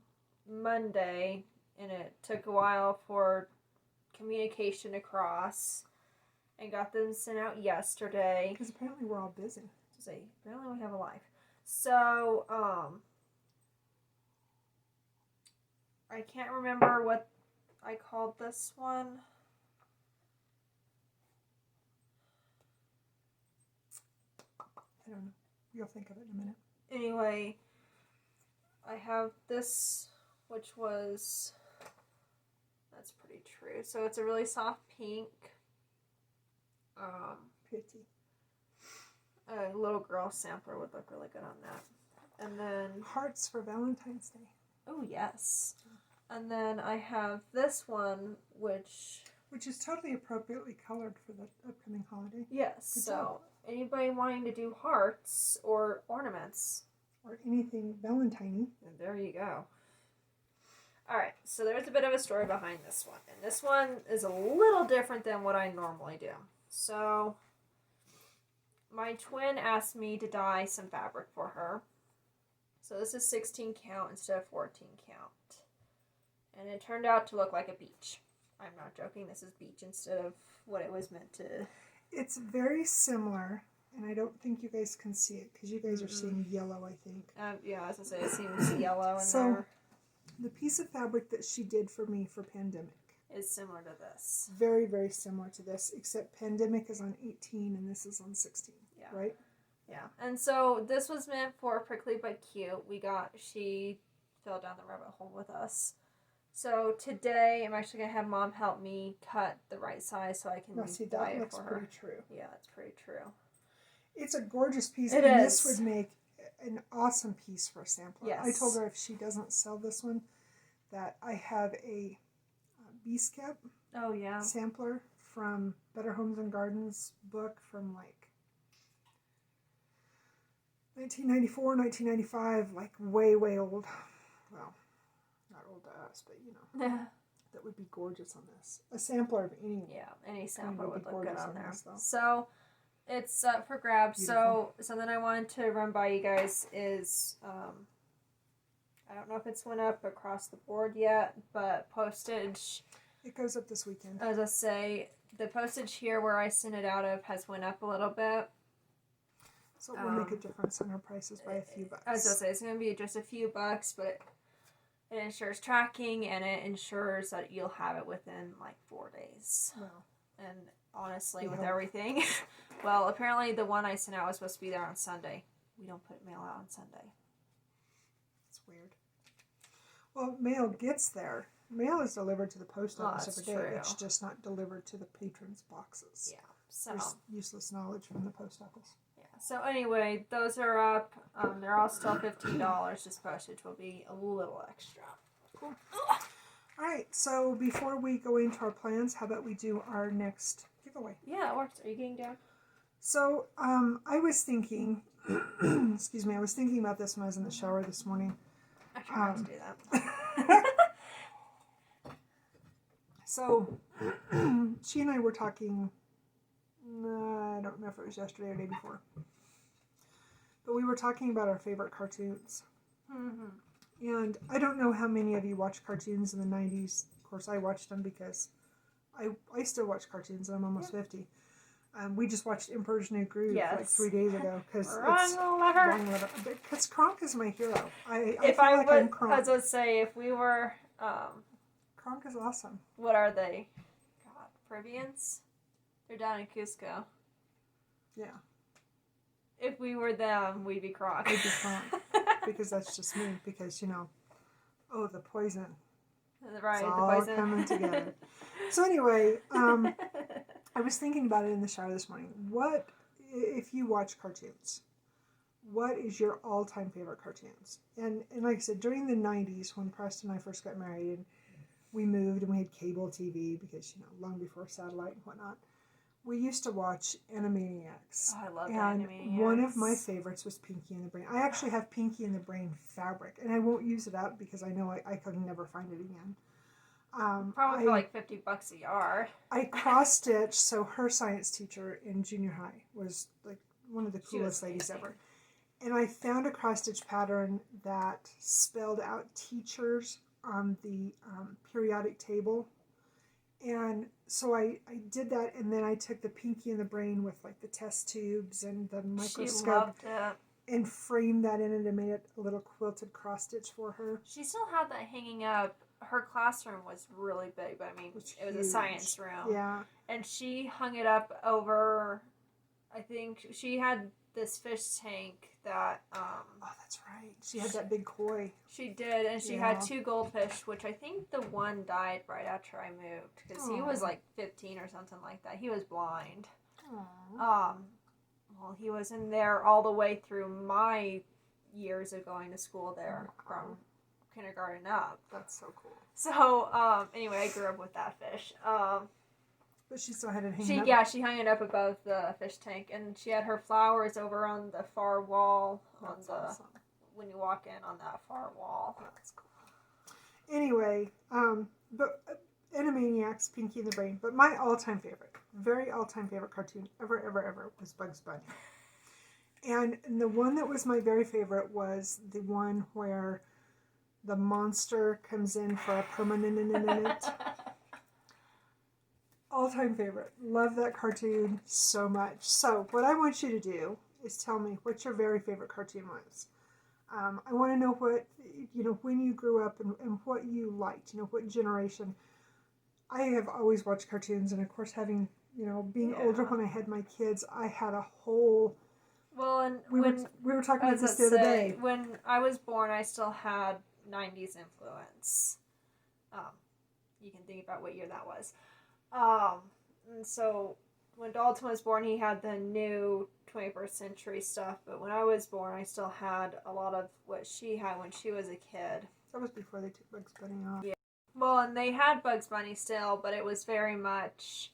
Monday, and it took a while for communication across, and got them sent out yesterday. Because apparently we're all busy. To say, apparently we have a life. So, I can't remember what I called this one. I don't know. You'll think of it in a minute. Anyway, I have this, which was, that's pretty true. So it's a really soft pink. Pretty. A little girl sampler would look really good on that. And then Hearts for Valentine's Day. oh yes. And then I have this one, which is totally appropriately colored for the upcoming holiday. yes. Good So job. anybody wanting to do hearts or ornaments, Or anything Valentine-y. and there you go. Alright, so there's a bit of a story behind this one. And this one is a little different than what I normally do. So, my twin asked me to dye some fabric for her. So this is 16 count instead of 14 count. And it turned out to look like a beach. I'm not joking, this is beach instead of what it was meant to. It's very similar, and I don't think you guys can see it because you guys are seeing yellow, I think. Yeah, as I say, it seems yellow in So, there. The piece of fabric that she did for me for Pandemic Is similar to this. very, very similar to this, except Pandemic is on 18 and this is on 16, Yeah. right? Yeah, and so this was meant for Prickly But Cute. She fell down the rabbit hole with us. So today I'm actually going to have Mom help me cut the right size so I can Now, see, dye that it looks for her. pretty true. Yeah, it's pretty true. It's a gorgeous piece, It and is. this would make an awesome piece for a sampler. Yes. I told her if she doesn't sell this one, that I have a Beeskep Oh, yeah. sampler from Better Homes and Gardens book from like 1994, 1995, like way, way old. Well, not old to us, but you know, that would be gorgeous on this. A sampler of any. Yeah, any sampler would would be look good gorgeous on on there. this, though. So it's up for grabs. Beautiful. So something I wanted to run by you guys is I don't know if it's went up across the board yet, but postage. It goes up this weekend. As I say, the postage here where I sent it out of has went up a little bit. So it will make a difference on our prices by a few bucks. As I say, it's going to be just a few bucks, but it ensures tracking and it ensures that you'll have it within like 4 days. Well, And honestly, We with hope. everything, well, apparently the one I sent out was supposed to be there on Sunday. We don't put mail out on Sunday. it's weird. Well, mail gets there. Mail is delivered to the post Well, office that's every day. true. It's just not delivered to the patrons' boxes. Yeah. So There's useless knowledge from the post office. yeah. So anyway, those are up. They're all still $15. Just postage will be a little extra. Cool. All right, so before we go into our plans, how about we do our next giveaway? Yeah, it works. Are you getting down? So, I was thinking, excuse me, I was thinking about this when I was in the shower this morning. I tried to do that. So, she and I were talking, I don't know if it was yesterday or the day before, but we were talking about our favorite cartoons. Mm-hmm. And I don't know how many of you watched cartoons in the 90s. Of course, I watched them because I still watch cartoons and I'm almost 50. We just watched Emperor's New Groove like 3 days ago because Wrong letter. Because Kronk is my hero. I If feel I like I'm would, Kronk. as I would say, if we were, Kronk is awesome. what are they? God, Peruvians? They're down in Cusco. Yeah, If we were them, we'd be Kronk. I'd be Kronk because that's just me. Because the poison. Right, It's the all poison. coming together. So anyway, I was thinking about it in the shower this morning. What, if you watch cartoons, what is your all-time favorite cartoons? And like I said, during the 90s when Preston and I first got married and we moved and we had cable TV because, long before satellite and whatnot, we used to watch Animaniacs. Oh, I love and Animaniacs. one of my favorites was Pinky and the Brain. I actually have Pinky and the Brain fabric, and I won't use it up because I know I could never find it again. Probably for like $50 a yard. I cross-stitched, so her science teacher in junior high was like one of the She was coolest ladies amazing. ever. And I found a cross-stitch pattern that spelled out teachers on the periodic table. And so I did that, and then I took the Pinky and the Brain with like the test tubes and the She microscope. loved it. and framed that in it and made it a little quilted cross stitch for her. She still had that hanging up. Her classroom was really big, but I mean, it was a science room. Yeah. And she hung it up over, I think, she had this fish tank that, oh, that's right. She had that big koi. She did, and she had 2 goldfish, which I think the one died right after I moved, because he was like 15 or something like that. He was blind. Aww. Well, he was in there all the way through my years of going to school there from kindergarten up. That's so cool. So, anyway, I grew up with that fish. But she still had it hanging up? Yeah, she hung it up above the fish tank, and she had her flowers over on the far wall. That's awesome. When you walk in on that far wall. That's cool. Anyway, but Animaniacs, Pinky and the Brain. But my all-time favorite, very all-time favorite cartoon ever was Bugs Bunny. And the one that was my very favorite was the one where the monster comes in for a permanent. All-time favorite. Love that cartoon so much. So what I want you to do is tell me what your very favorite cartoon was. I want to know what, when you grew up and what you liked, what generation. I have always watched cartoons, and of course having, being older when I had my kids, I had a whole... Well, and we were talking about this the other day. When I was born, I still had 90s influence. You can think about what year that was. And so when Dalton was born, he had the new 21st century stuff, but when I was born, I still had a lot of what she had when she was a kid. That was before they took Bugs Bunny off. Yeah. Well, and they had Bugs Bunny still, but it was very much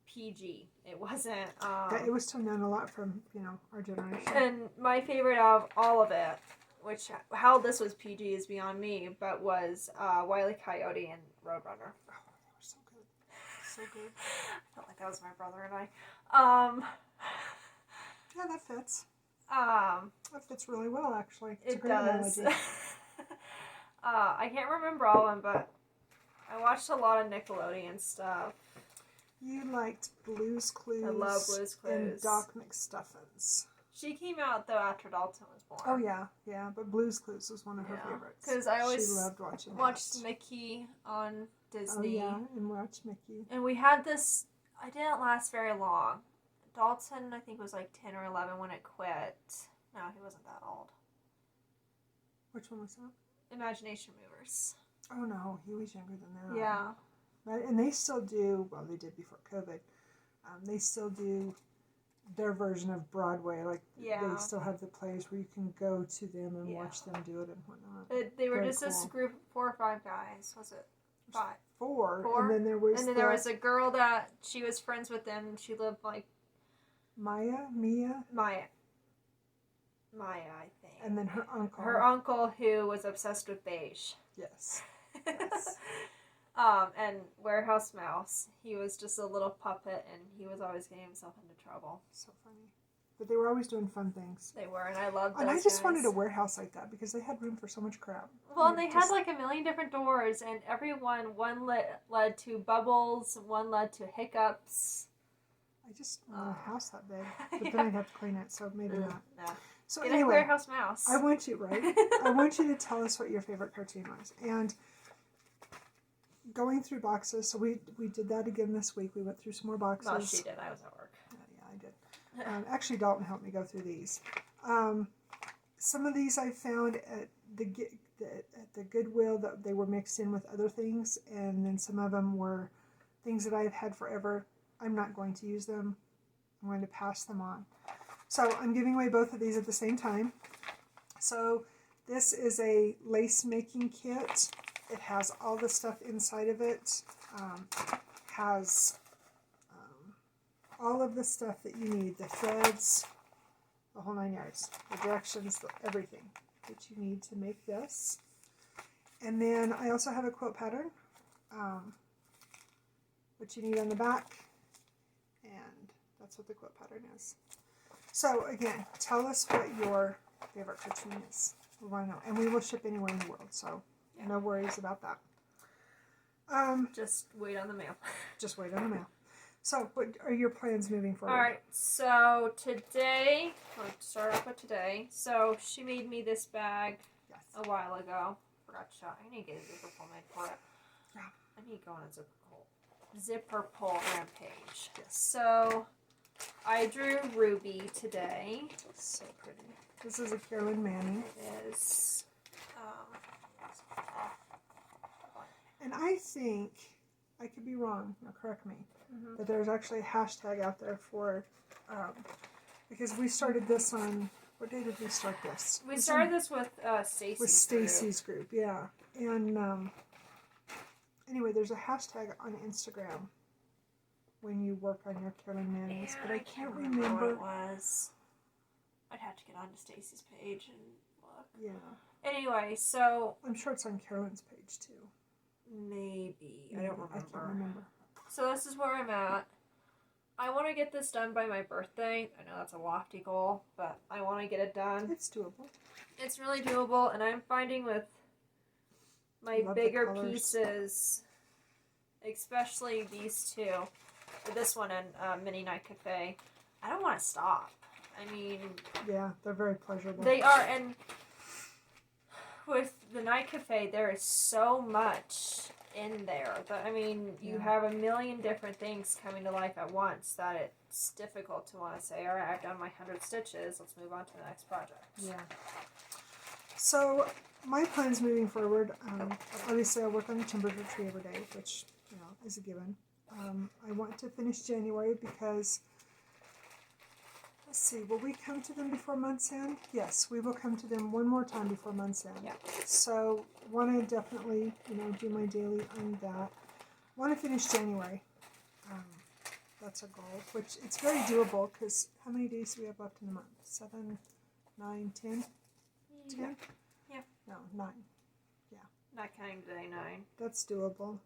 PG. It wasn't... yeah, it was toned down a lot from, our generation. And my favorite of all of it, which, how this was PG is beyond me, but was Wile E. Coyote and Roadrunner. Oh, they were so good. So good. I felt like that was my brother and I. Yeah, that fits. That fits really well, actually. It's it a great does. analogy. I can't remember all of them, but I watched a lot of Nickelodeon stuff. You liked Blue's Clues. I love Blue's Clues. And Doc McStuffins. She came out, though, after Dalton was born. Oh, yeah. But Blue's Clues was one of her favorites. Because I always she loved watching watched Mickey on Disney. Oh, yeah, and watched Mickey. And we had this... I didn't last very long. Dalton, I think, was like 10 or 11 when it quit. No, he wasn't that old. Which one was that? Imagination Movers. Oh, no. He was younger than that. Yeah. But, and they still do, well, they did before COVID, they still do their version of Broadway. Like, they still have the plays where you can go to them and watch them do it and whatnot. They were very just cool. This group of 4 or 5 guys. Was it 5? 4. And then there was there was a girl that she was friends with them. She lived like... Maya, I think. And then her uncle. Her uncle, who was obsessed with beige. Yes. And Warehouse Mouse. He was just a little puppet, and he was always getting himself into trouble. So funny. But they were always doing fun things. They were, and I loved those And I just guys. wanted a warehouse like that, because they had room for so much crap. Well, and they had like a million different doors, and one led to bubbles, one led to hiccups. I just want a house that big. But then I'd have to clean it, so maybe not. No. So Get anyway, a Warehouse Mouse. I want you to tell us what your favorite cartoon was. And going through boxes, so we did that again this week. We went through some more boxes. Well, she did. I was at work. Yeah, I did. Actually, Dalton helped me go through these. Some of these I found at the Goodwill that they were mixed in with other things, and then some of them were things that I've had forever. I'm not going to use them. I'm going to pass them on. So I'm giving away both of these at the same time. So this is a lace making kit. It has all the stuff inside of it. Has all of the stuff that you need. The threads, the whole 9 yards. The directions, everything that you need to make this. And then I also have a quilt pattern. What you need on the back. And that's what the quilt pattern is. So again, tell us what your favorite cartoon is. We want to know. And we will ship anywhere in the world, so no worries about that. Just wait on the mail. Just wait on the mail. So, what are your plans moving forward? Alright, so today, let's start off with today. So she made me this bag a while ago. Forgot to show. I need to get a zipper pull made for it. Yeah. I need to go on a zipper pull rampage. Yes. So I drew Ruby today. So pretty. This is a Carolyn Manning. It is. And I think, I could be wrong, now correct me, but there's actually a hashtag out there for, because we started this on, what day did we start this? We started this with Stacy's With Stacy's group, yeah. And anyway, there's a hashtag on Instagram when you work on your Carolyn Mannings, but I can't remember what it was. I'd have to get onto Stacy's page and look. Yeah. Anyway, so I'm sure it's on Carolyn's page too. Maybe. I don't remember. I can't remember. So this is where I'm at. I want to get this done by my birthday. I know that's a lofty goal, but I want to get it done. It's doable. It's really doable, and I'm finding with my bigger pieces, especially these two, this one and Mini Night Cafe, I don't want to stop. I mean... Yeah, they're very pleasurable. They are, and with the Night Cafe, there is so much in there. That, I mean, you have a million different things coming to life at once that it's difficult to want to say, all right, I've done my 100 stitches, let's move on to the next project. Yeah. So, my plans moving forward, obviously I work on the timber tree every day, which, you know, is a given. I want to finish January because, let's see, will we come to them before month's end? Yes, we will come to them one more time before month's end. Yeah. So, want to definitely, you know, do my daily on that. Want to finish January. That's a goal, which it's very doable because how many days do we have left in the month? 7, 9, 10? 10? Yeah. No, 9. Yeah. Not counting day 9. That's doable.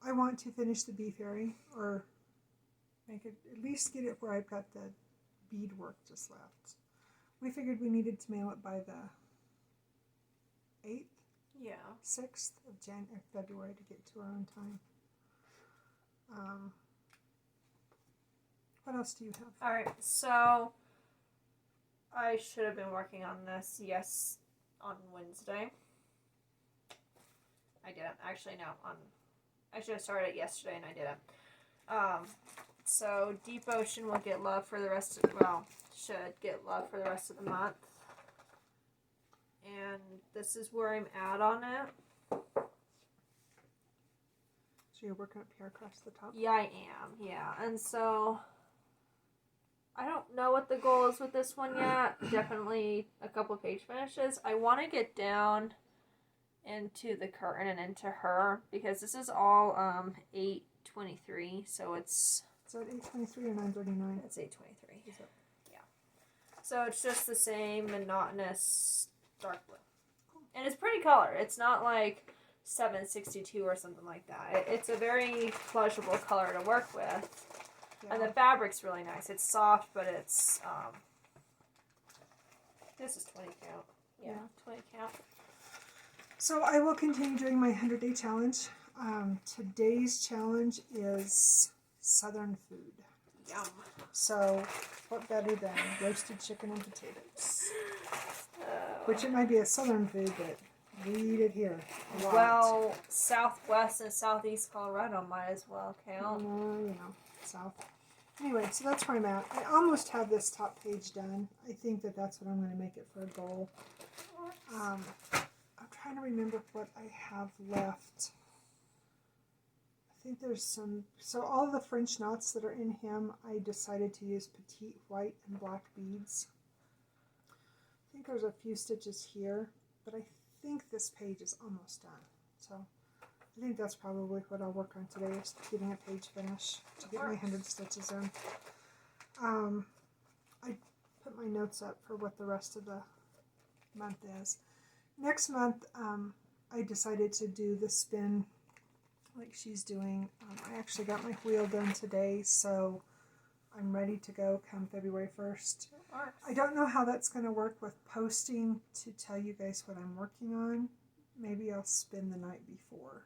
I want to finish the bee fairy, or make it, at least get it where I've got the bead work just left. We figured we needed to mail it by the 8th? Yeah. 6th of February to get to our own time. What else do you have? Alright, so I should have been working on this, on Wednesday. I didn't. Actually, no. I should have started it yesterday and I didn't. So Deep Ocean will get love for the rest of, should get love for the rest of the month. And this is where I'm at on it. So you're working up here across the top? Yeah, I am. Yeah. And so I don't know what the goal is with this one yet. Definitely a couple page finishes. I want to get down into the curtain and into her because this is all 823, so it's... Is that 823 or 939? It's 823. Yeah. So it's just the same monotonous dark blue. And it's pretty color. It's not like 762 or something like that. It's a very pleasurable color to work with. Yeah. And the fabric's really nice. It's soft, but it's... this is 20 count. Yeah, 20 count. So I will continue doing my 100-day challenge. Today's challenge is Southern food. Yum. So what better than roasted chicken and potatoes? Which it might be a Southern food, but we eat it here a lot. Well, Southwest and Southeast Colorado might as well count. You know, South. Anyway, so that's where I'm at. I almost have this top page done. I think that that's what I'm going to make it for a goal. I'm trying to remember what I have left. I think there's some... So all the French knots that are in him, I decided to use petite white and black beads. I think there's a few stitches here, but I think this page is almost done. So I think that's probably what I'll work on today, is getting a page finish to get my 100 stitches in. I put my notes up for what the rest of the month is. Next month, I decided to do the spin like she's doing. I actually got my wheel done today, so I'm ready to go come February 1st. I don't know how that's going to work with posting to tell you guys what I'm working on. Maybe I'll spin the night before.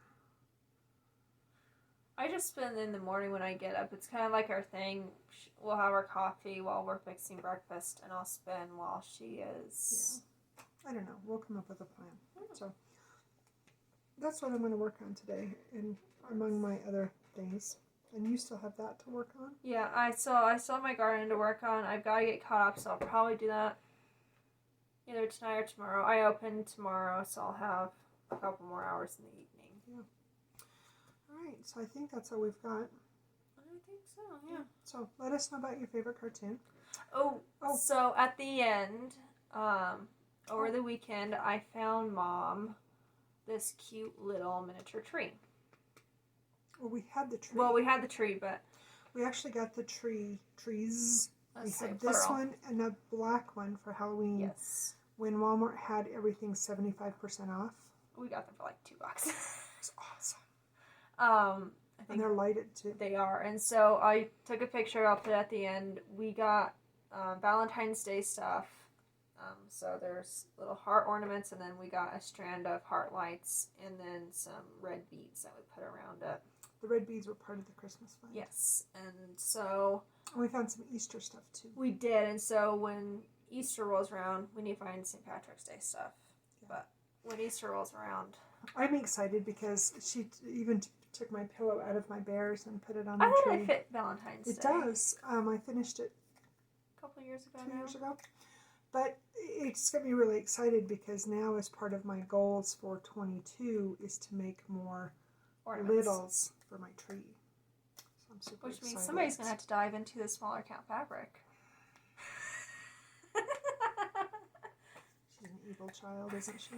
I just spend in the morning when I get up. It's kind of like our thing. We'll have our coffee while we're fixing breakfast, and I'll spin while she is. Yeah. I don't know. We'll come up with a plan. So that's what I'm going to work on today, and among my other things. And you still have that to work on? Yeah, I still have my garden to work on. I've got to get caught up, so I'll probably do that either tonight or tomorrow. I open tomorrow, so I'll have a couple more hours in the evening. Yeah. All right, so I think that's all we've got. I think so, yeah. So let us know about your favorite cartoon. Oh. So at the end, over the weekend, I found Mom this cute little miniature tree. Well, we had the tree. Well, we had the tree, but we actually got the trees. We had plural. this one and a black one for Halloween. Yes. When Walmart had everything 75% off. We got them for like $2. It's awesome. I think and they're lighted too. They are. And so I took a picture, I'll put it at the end. We got Valentine's Day stuff. So there's little heart ornaments, and then we got a strand of heart lights, and then some red beads that we put around it. The red beads were part of the Christmas fund. Yes, and so... we found some Easter stuff, too. We did, and so when Easter rolls around, we need to find St. Patrick's Day stuff. Yeah. But when Easter rolls around... I'm excited because she even took my pillow out of my bears and put it on the tree. I thought it fit Valentine's Day. It does. I finished it a couple of years ago 2 years ago. But it's got me really excited because now, as part of my goals for 22, is to make more littles for my tree. So I'm super excited. Which means somebody's going to have to dive into the smaller count fabric. She's an evil child, isn't she?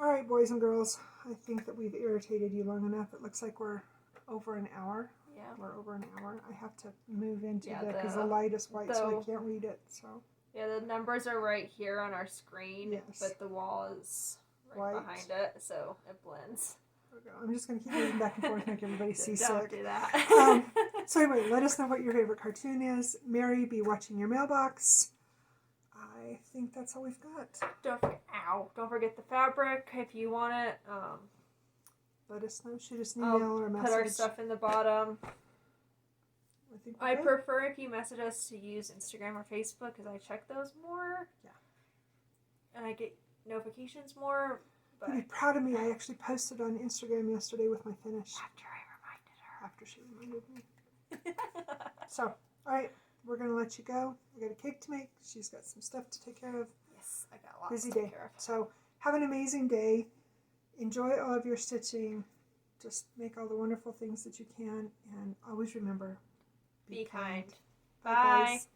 All right, boys and girls. I think that we've irritated you long enough. It looks like we're over an hour. Yeah. We're over an hour. I have to move into because the light is white, so I can't read it. So. Yeah, the numbers are right here on our screen, but the wall is right behind it, so it blends. I'm just going to keep moving back and forth, make everybody seasick. Don't do that. So anyway, let us know what your favorite cartoon is. Mary, be watching your mailbox. I think that's all we've got. Don't forget the fabric if you want it. Let us know. Shoot us an email or a message. Put our stuff in the bottom. I good. prefer if you message us to use Instagram or Facebook because I check those more. Yeah. And I get notifications more. But you'd be proud of me. I actually posted on Instagram yesterday with my finish. After I reminded her. After she reminded me. So, all right. We're going to let you go. I got a cake to make. She's got some stuff to take care of. Yes, I got lots Busy to day. take care of. So, have an amazing day. Enjoy all of your stitching. Just make all the wonderful things that you can. And always remember, be kind. Bye. Bye. Guys.